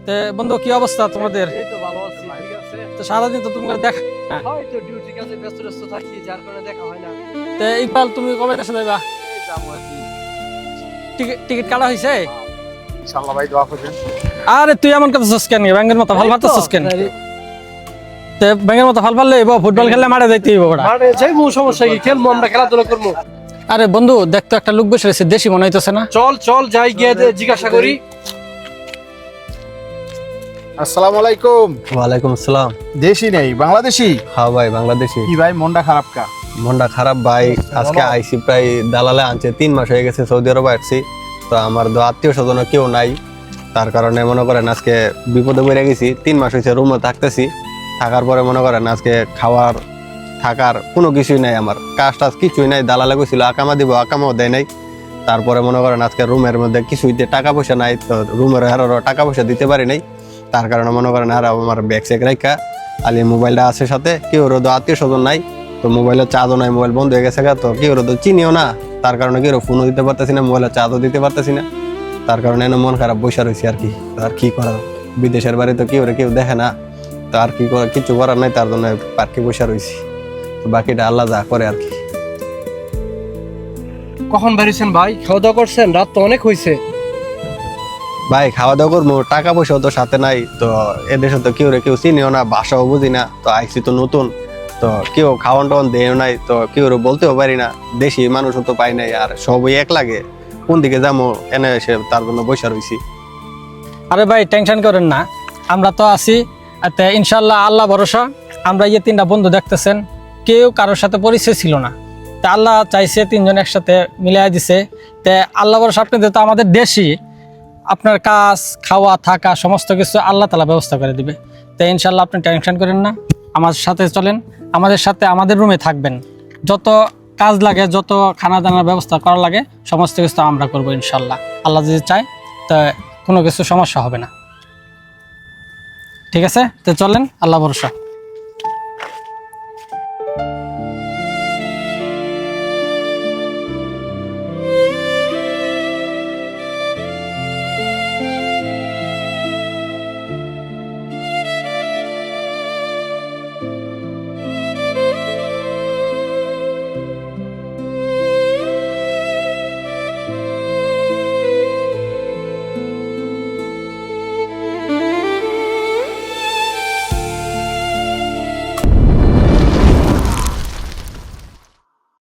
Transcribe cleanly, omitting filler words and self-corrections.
তে বন্ধু কি অবস্থা তোমাদের? এই তো ভালো আছি, ঠিক আছে। তো সারাদিন তো তোমাকে দেখা হয়তো ডিউটি কাজে ব্যস্ত থাকি, যার কারণে দেখা হয় না। তে ইকবাল তুমি কবে দেশে যাইবা? এই যাবো আর কি। টিকিট কাটা হয়েছে? ইনশাআল্লাহ ভাই দোয়া করবেন। আরে তুই এমন করতেছিস কেন? ব্যাঙের মতো ভাল মারতেছিস কেন? তে ব্যাঙের মতো ভাল পারলে ফুটবল খেললে মাঠে যাইতে হইব ওটা। মাঠে যাইবো, সমস্যা কি? খেলবো, আমরা খেলাধুলা করবো। আরে বন্ধু দেখ তো একটা লোক বসে রয়েছে, দেশি মনে হইতেছে না? চল চল যাই, গিয়ে জিজ্ঞাসা করি। আসসালামু আলাইকুম। ওয়ালাইকুম আসসালাম। দেশি নেই বাংলাদেশি? হ্যাঁ ভাই, বাংলাদেশি। কি ভাই মনটা খারাপ কা? মনটা খারাপ ভাই, আজকে আইসি প্রায় দালালে আনছে 3 মাস হয়ে গেছে, সৌদি আরবে আসছি। তো আমার তো আত্মীয় স্বজন কেউ নাই, তার কারণে মনে করেন আজকে বিপদে পড়ে গেছি। 3 মাস হয়েছে রুমে থাকতেছি, থাকার পরে মনে করেন আজকে খাওয়ার থাকার কোনো কিছুই নাই, আমার কাজ টাজ কিছুই নাই। দালালে গেছিল আকামা দিব, আকামাও দেয় নাই। তারপরে মনে করেন আজকে রুমের মধ্যে কিছুইতে টাকা পয়সা নাই, তো রুমের আরো টাকা পয়সা দিতে পারি নাই। তার কারণে মনে করেন আর আমার ব্যাগ চেক রাখা আলি মোবাইলটা আছে সাথে, কেউ রোদ আত্মীয় স্বজন নাই, তো মোবাইলের চার্জও নাই, মোবাইল বন্ধ হয়ে গেছে, তো কেউ রোদ চিনিও না। তার কারণে কেউ ফোনও দিতে পারতেছি না, মোবাইলের চার্জও দিতে পারতেছি না। তার কারণে এনে মন খারাপ বসে রয়েছি আর কি। আর কি করা, বিদেশের বাড়ি তো কেউ দেখে না, তো আর কি কিছু করার নাই, তার জন্য পার্কে বসে রয়েছি। তো বাকিটা আল্লাহ যা করে আর কি। কখন বেরিয়েছেন ভাই? খাওয়া দাওয়া করছেন? রাত তো অনেক হয়েছে। ভাই খাওয়া দাওয়া করবো, টাকা পয়সাও তো সাথে নাই, তো এদেশে তো কেউ চিনিও না, ভাষাও বুঝি না, তো আইসি তো নতুন, তো কেউ খাওয়ান টাওয়ান দেও নাই, তো কেউ বলতেও পারি না, দেশি মানুষও তো পাই নাই, আর সবই এক লাগে, কোন দিকে যাবো এনে এসে তার জন্য বসে রয়েছি। আরে ভাই টেনশন করেন না, আমরা তো আছি। ইনশাল্লাহ আল্লাহ ভরসা। আমরা এই 3টা বন্ধু দেখতেছেন, কেউ কারোর সাথে পরিচয় ছিল না, তা আল্লাহ চাইছে 3জন একসাথে মিলাই দিছে। তে আল্লাহ ভরসা, আপনাদের তো আমাদের দেশি, আপনার কাজ খাওয়া থাকা সমস্ত কিছু আল্লাহ তাআলা ব্যবস্থা করে দিবে। তো ইনশাল্লাহ আপনি টেনশন করেন না, আমার সাথে চলেন, আমাদের সাথে আমাদের রুমে থাকবেন। যত কাজ লাগে, যত খানা দানার ব্যবস্থা করা লাগে, সমস্ত কিছু আমরা করবো ইনশাল্লাহ। আল্লাহ যদি চায় তা কোনো কিছু সমস্যা হবে না। ঠিক আছে, তো চলেন, আল্লাহ ভরসা।